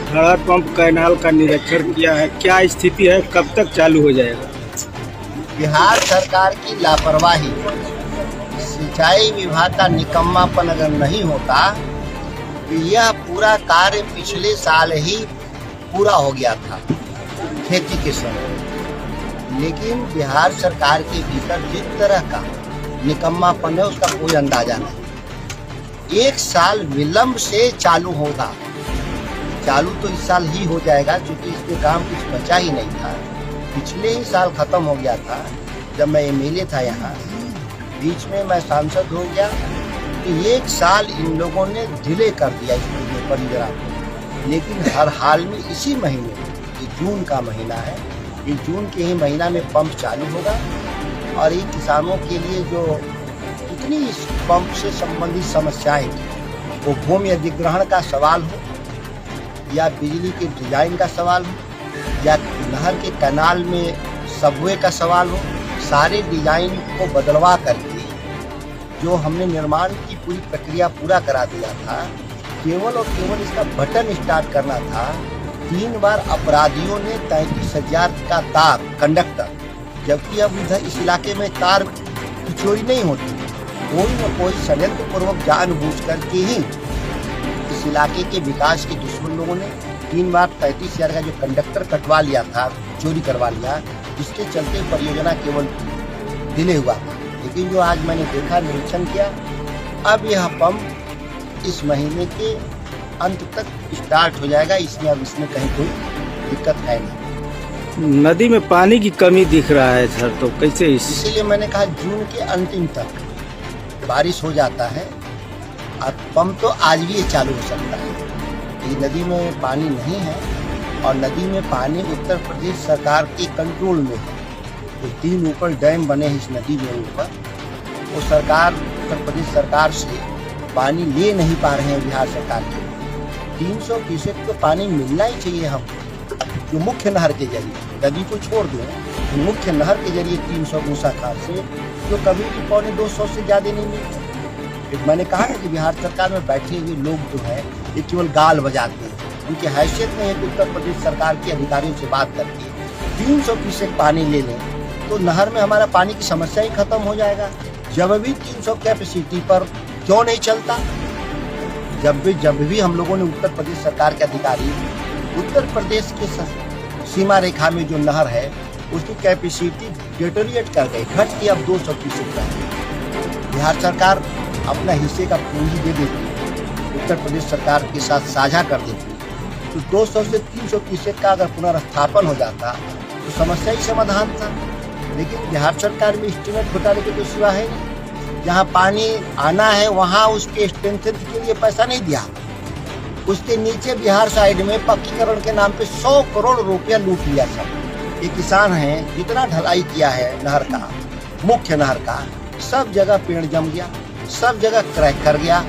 खड़ा pump canal का निरीक्षण किया है, क्या स्थिति है, कब तक चालू हो जाएगा? बिहार सरकार की लापरवाही, सिंचाई विभाग का निकम्मापन अगर नहीं होता तो यह पूरा कार्य पिछले साल ही पूरा हो गया था खेती के समय। लेकिन बिहार सरकार के भीतर जिस तरह का निकम्मापन है उसका कोई अंदाजा नहीं। 1 साल विलंब से चालू होगा, चालू तो इस साल ही हो जाएगा क्योंकि इसमें काम कुछ बचा ही नहीं था। पिछले ही साल खत्म हो गया था जब मैं एमएलए था यहाँ, बीच में मैं सांसद हो गया कि 1 साल इन लोगों ने डिले कर दिया इस परियोजना को। लेकिन हर हाल में इसी महीने, ये जून का महीना है, ये जून के ही महीना में पंप चालू होगा। और ये किसानों के लिए जो इतनी इस पंप से संबंधित समस्याएं, वो भूमि अधिग्रहण का सवाल हो या बिजली के डिजाइन का सवाल हो या नहर के कैनाल में सबवे का सवाल हो, सारे डिजाइन को बदलवा करके जो हमने निर्माण की पूरी प्रक्रिया पूरा करा दिया था, केवल और केवल इसका बटन स्टार्ट करना था। 3 बार अपराधियों ने 33,000 का तार कंडक्टर, जबकि अब इधर इस इलाके में तार की चोरी नहीं होती, कोई न कोई षड्यंत्र पूर्वक जानबूझ करके ही इस इलाके के विकास के दुश्मन लोगों ने 3 बार 33,000 का जो कंडक्टर कटवा लिया था, चोरी करवा लिया, जिसके चलते परियोजना केवल डिले हुआ था। लेकिन जो आज मैंने देखा, निरीक्षण किया, अब यह पंप इस महीने के अंत तक स्टार्ट हो जाएगा। इसमें अब इसमें कहीं कोई दिक्कत है नहीं। नदी में पानी की कमी दिख रहा है सर, तो कैसे इसीलिए मैंने कहा जून के अंतिम तक बारिश हो जाता है और पंप तो आज भी ये चालू हो सकता है। ये नदी में पानी नहीं है और नदी में पानी उत्तर प्रदेश सरकार के कंट्रोल में है। तो 3 ऊपर डैम बने हैं इस नदी में ऊपर, वो सरकार, उत्तर प्रदेश सरकार से पानी ले नहीं पा रहे हैं बिहार सरकार के। 300% तो पानी मिलना ही चाहिए हम, जो मुख्य नहर के जरिए, नदी को छोड़ दो, तो मुख्य नहर के जरिए 300 मूसा खाल से, जो कभी भी 250 से ज़्यादा नहीं मिलता। मैंने कहा ना कि बिहार सरकार में बैठे हुए लोग जो है ये केवल गाल बजाते हैं, उनकी हैसियत नहीं है कि उत्तर प्रदेश सरकार के अधिकारियों से बात करके 300% पानी ले लें तो नहर में हमारा पानी की समस्या ही खत्म हो जाएगा। जब भी 300 कैपेसिटी पर क्यों नहीं चलता? जब भी हम लोगों ने उत्तर प्रदेश सरकार के अधिकारी उत्तर प्रदेश के सीमा रेखा में जो नहर है उसकी कैपेसिटी डिटोरिएट कर गई, घट के अब 200% का। बिहार सरकार अपना हिस्से का पूंजी दे देती, उत्तर प्रदेश सरकार के साथ साझा कर देती, तो 200 से 300% का अगर पुनर्स्थापन हो जाता तो समस्या ही समाधान था। लेकिन बिहार सरकार में एस्टीमेट घोटाले के तो सिवा है नहीं। जहाँ पानी आना है वहाँ उसके स्ट्रेंथन के लिए पैसा नहीं दिया, उसके नीचे बिहार साइड में पक्कीकरण के नाम पे 100 करोड़ रुपया लूट लिया। सब ये किसान हैं, जितना ढलाई किया है नहर का, मुख्य नहर का, सब जगह पेड़ जम गया, सब जगह क्रैक कर गया।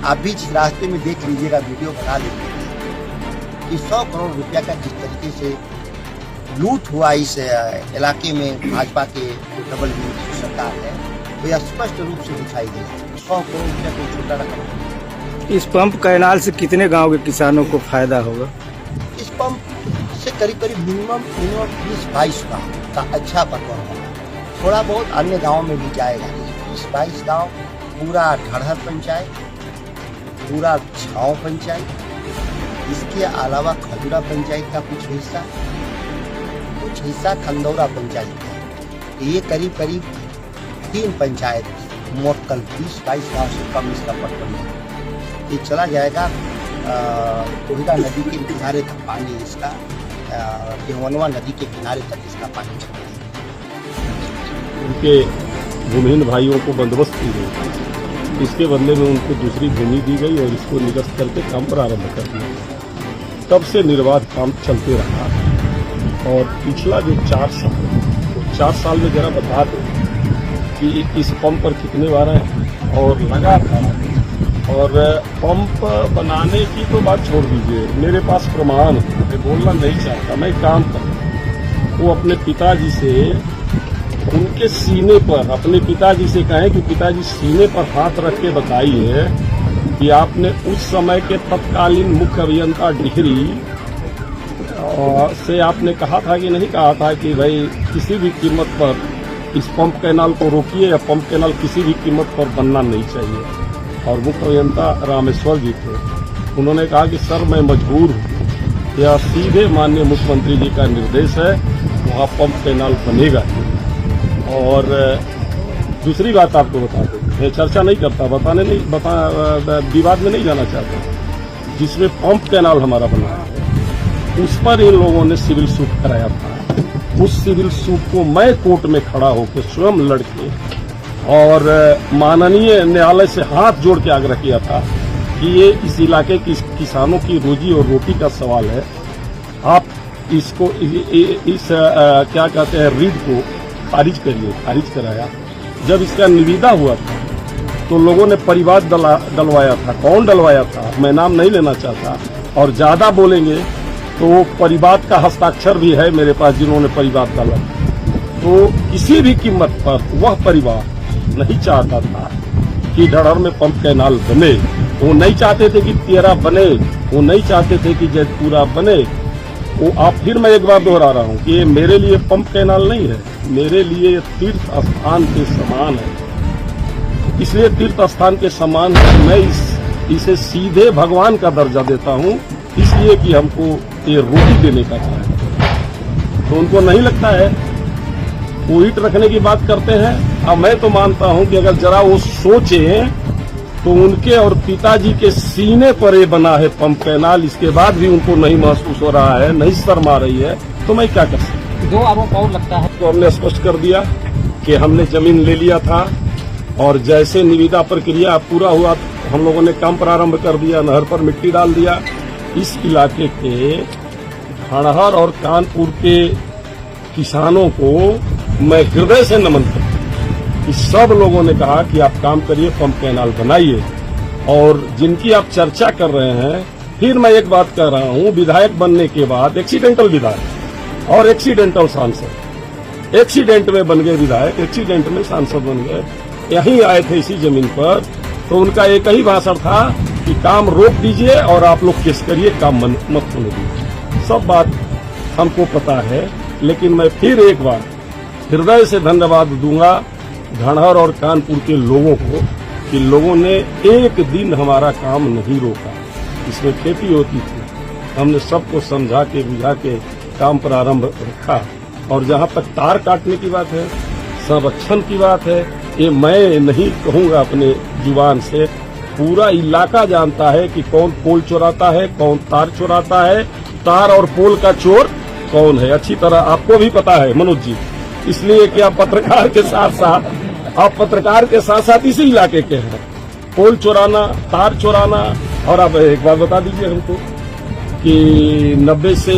आप बीच रास्ते में देख लीजिएगा, वीडियो बना लीजिएगा कि 100 करोड़ रुपया का किस तरीके से लूट हुआ इस इलाके में। भाजपा के जो डबल इंजन सरकार है वो यह स्पष्ट रूप से दिखाई दे रहा है। 100 करोड़ रुपया कोई छोटा रकम नहीं। इस पंप कैनाल से कितने गांव के किसानों को फायदा होगा? इस पंप से करीब मिनिमम 20-22 गाँव का अच्छा पकड़ होगा। थोड़ा बहुत अन्य गाँव में भी जाएगा। 20-22 गाँव, पूरा ढड़हर पंचायत, पूरा छाव पंचायत, इसके अलावा खजूरा पंचायत का कुछ हिस्सा खंदौरा पंचायत है। ये करीब 3 पंचायत मोटकल 20-22 गाँव से कम इसका पटवन ये चला जाएगा। कोहिरा नदी के किनारे तक पानी इसका, यमुना नदी के किनारे तक इसका पानी चला। उनके भूमिहीन भाइयों को बंदोबस्त की गई, इसके बदले में उनको दूसरी भूमि दी गई और इसको निरस्त करके काम प्रारंभ कर दिया। तब से निर्बाध काम चलते रहा और पिछला जो 4 साल में जरा बता दो कि इस पंप पर कितने बार है और लगातार। और पंप बनाने की तो बात छोड़ दीजिए, मेरे पास प्रमाण, मैं बोलना नहीं चाहता, मैं काम करता। वो अपने पिताजी से, उनके सीने पर, अपने पिताजी से कहें कि पिताजी सीने पर हाथ रख के बताइए कि आपने उस समय के तत्कालीन मुख्य अभियंता डिहरी से आपने कहा था कि नहीं कहा था कि भाई किसी भी कीमत पर इस पंप कैनाल को रोकिए या पंप कैनाल किसी भी कीमत पर बनना नहीं चाहिए। और मुख्य अभियंता रामेश्वर जी थे, उन्होंने कहा कि सर मैं मजबूर हूँ, यह सीधे माननीय मुख्यमंत्री जी का निर्देश है, वहाँ पंप कैनाल बनेगा। और दूसरी बात आपको बता दूं, मैं चर्चा नहीं करता, विवाद में नहीं जाना चाहता। जिसमें पंप कैनाल हमारा बना है उस पर इन लोगों ने सिविल सूट कराया था। उस सिविल सूट को मैं कोर्ट में खड़ा होकर स्वयं लड़के और माननीय न्यायालय से हाथ जोड़ के आग्रह किया था कि ये इस इलाके की किसानों की रोजी और रोटी का सवाल है, आप इसको इस क्या कहते हैं रीड को खारिज करिए। खारिज कराया। जब इसका निविदा हुआ था तो लोगों ने परिवाद डलवाया था। कौन डलवाया था मैं नाम नहीं लेना चाहता, और ज्यादा बोलेंगे तो वो परिवाद का हस्ताक्षर भी है मेरे पास जिन्होंने परिवाद डाला। तो किसी भी कीमत पर वह परिवार नहीं चाहता था कि ढड़हर में पंप कैनाल बने। वो नहीं चाहते थे कि तेरा बने, वो नहीं चाहते थे कि जैतपुरा बने। वो आप फिर मैं एक बार दोहरा रहा हूँ कि ये मेरे लिए पंप कैनाल नहीं है, मेरे लिए तीर्थ स्थान के समान है। इसलिए तीर्थ स्थान के समान मैं इसे सीधे भगवान का दर्जा देता हूँ, इसलिए कि हमको ये रोटी देने का काम है। तो उनको नहीं लगता है, वो ईंट रखने की बात करते हैं। अब मैं तो मानता हूँ कि अगर जरा वो सोचे तो उनके और पिताजी के सीने पर ये बना है पंप कैनाल, इसके बाद भी उनको नहीं महसूस हो रहा है, नहीं शर्म आ रही है, तो मैं क्या कर सकता। दो आरोप और लगता है। तो हमने स्पष्ट कर दिया कि हमने जमीन ले लिया था और जैसे निविदा प्रक्रिया पूरा हुआ हम लोगों ने काम प्रारंभ कर दिया, नहर पर मिट्टी डाल दिया। इस इलाके के ढड़हर और कानपुर के किसानों को मैं हृदय से नमन करता हूं कि सब लोगों ने कहा कि आप काम करिए, पंप कैनाल बनाइए। और जिनकी आप चर्चा कर रहे हैं, फिर मैं एक बात कह रहा हूं, विधायक बनने के बाद एक्सीडेंटल विधायक और एक्सीडेंटल सांसद, एक्सीडेंट में बन गए विधायक, एक्सीडेंट में सांसद बन गए, यहीं आए थे इसी जमीन पर। तो उनका एक ही भाषण था कि काम रोक दीजिए और आप लोग केस करिए, काम मत होने दीजिए। सब बात हमको पता है, लेकिन मैं फिर एक बार हृदय से धन्यवाद दूंगा ढड़हर और कानपुर के लोगों को कि लोगों ने एक दिन हमारा काम नहीं रोका। इसमें खेती होती थी, हमने सबको समझा के बुझा के काम प्रारंभ रखा। और जहां तक तार काटने की बात है, संरक्षण की बात है, ये मैं नहीं कहूंगा अपने जुबान से, पूरा इलाका जानता है कि कौन पोल चुराता है, कौन तार चुराता है, तार और पोल का चोर कौन है, अच्छी तरह आपको भी पता है मनोज जी। इसलिए कि आप पत्रकार के साथ साथ इसी इलाके के हैं। पोल चुराना, तार चुराना। और आप एक बात बता दीजिए हमको कि 90 से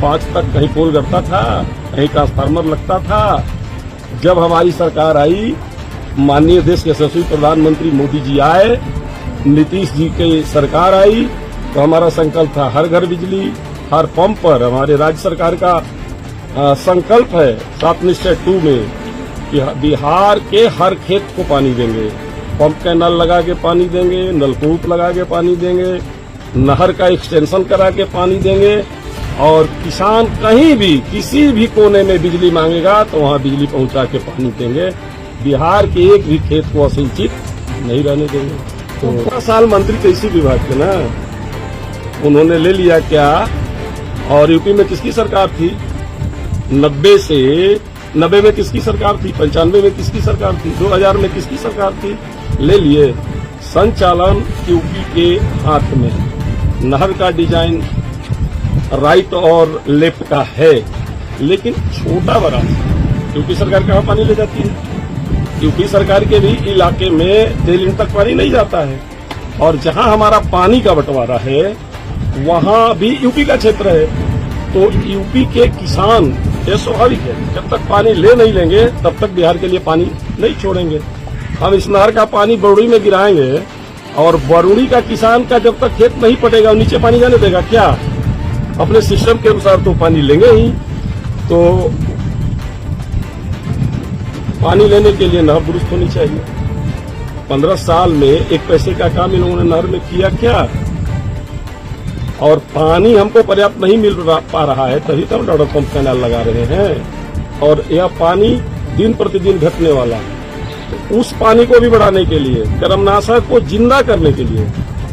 5 तक कहीं पोल गिरता था, कहीं ट्रांसफार्मर लगता था। जब हमारी सरकार आई, माननीय देश के यशस्वी प्रधानमंत्री मोदी जी आए, नीतीश जी की सरकार आई, तो हमारा संकल्प था हर घर बिजली, हर पंप पर। हमारे राज्य सरकार का संकल्प है 7 निश्चय 2 में कि बिहार के हर खेत को पानी देंगे, पंप कैनाल लगा के पानी देंगे, नलकूप लगा के पानी देंगे, नहर का एक्सटेंशन करा के पानी देंगे। और किसान कहीं भी किसी भी कोने में बिजली मांगेगा तो वहां बिजली पहुंचा के पानी देंगे। बिहार के एक भी खेत को असिंचित नहीं रहने देंगे। तो 15 साल मंत्री तो इसी विभाग के ना, उन्होंने ले लिया क्या। और यूपी में किसकी सरकार थी? 90 में किसकी सरकार थी? 95 में किसकी सरकार थी? 2000 में किसकी सरकार थी? ले लिए। संचालन यूपी के हाथ में, नहर का डिजाइन राइट और लेफ्ट का है, लेकिन छोटा बड़ा यूपी सरकार कहाँ पानी ले जाती है? यूपी सरकार के भी इलाके में तेलिन तक पानी नहीं जाता है। और जहां हमारा पानी का बंटवारा है वहां भी यूपी का क्षेत्र है। तो यूपी के किसान, ये स्वाभाविक है, जब तक पानी ले नहीं लेंगे तब तक बिहार के लिए पानी नहीं छोड़ेंगे। हम इस नहर का पानी बरूड़ी में गिराएंगे और बरूड़ी का किसान का जब तक खेत नहीं पटेगा नीचे पानी जाने देगा क्या? अपने सिस्टम के अनुसार तो पानी लेंगे ही। तो पानी लेने के लिए नहर दुरुस्त होनी चाहिए। 15 साल में एक पैसे का काम इन लोगों ने नहर में किया क्या? और पानी हमको पर्याप्त नहीं मिल पा रहा है, तभी तो हम डॉलर पंप कैनाल लगा रहे हैं। और यह पानी दिन प्रतिदिन घटने वाला है। तो उस पानी को भी बढ़ाने के लिए, करमनासा को जिंदा करने के लिए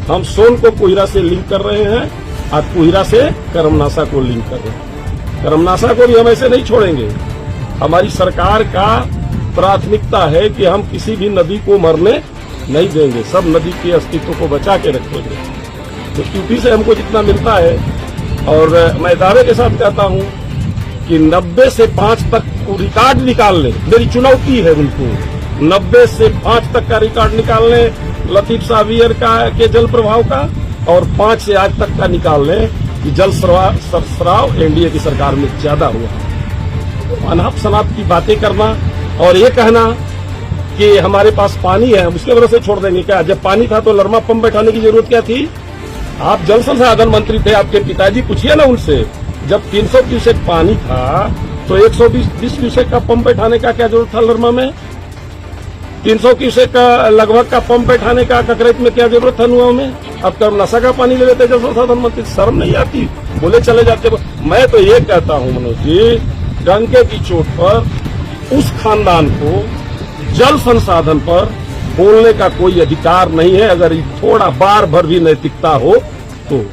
हम सोन को कोहिरा से लिंक कर रहे हैं और कोहिरा से करमनासा को लिंक कर रहे हैं। करमनासा को भी हम ऐसे नहीं छोड़ेंगे। हमारी सरकार का प्राथमिकता है कि हम किसी भी नदी को मरने नहीं देंगे, सब नदी के अस्तित्व को बचा के रखेंगे। तो यूपी से हमको जितना मिलता है, और मैं दावे के साथ कहता हूं कि 90 से 5 तक रिकॉर्ड निकाल लें। मेरी चुनौती है उनको, 90 से 5 तक का रिकॉर्ड निकाल लें लतीफ सावियर का के जल प्रभाव का, और 5 से आज तक का निकाल लें कि जल स्राव एनडीए की सरकार में ज्यादा हुआ। अनाप शनाप की बातें करना और ये कहना कि हमारे पास पानी है, उसके भरोसे छोड़ देंगे क्या? जब पानी था तो लरमा पंप बैठाने की जरूरत क्या थी? आप जल संसाधन मंत्री थे, आपके पिताजी, पूछिए ना उनसे। जब 300 क्यूसेक पानी था तो 120 क्यूसेक का पंप बैठाने का क्या जरूरत था लरमा में? 300 क्यूसेक का लगभग का पंप बैठाने का ककरेत में क्या जरूरत था नुआव में? अब करमनासा का पानी ले लेते जल संसाधन मंत्री, शर्म नहीं आती? बोले चले जाते। मैं तो ये कहता हूं मनोज जी, डंके की चोट पर उस खानदान को जल संसाधन पर बोलने का कोई अधिकार नहीं है। अगर थोड़ा बार भर भी नैतिकता हो तो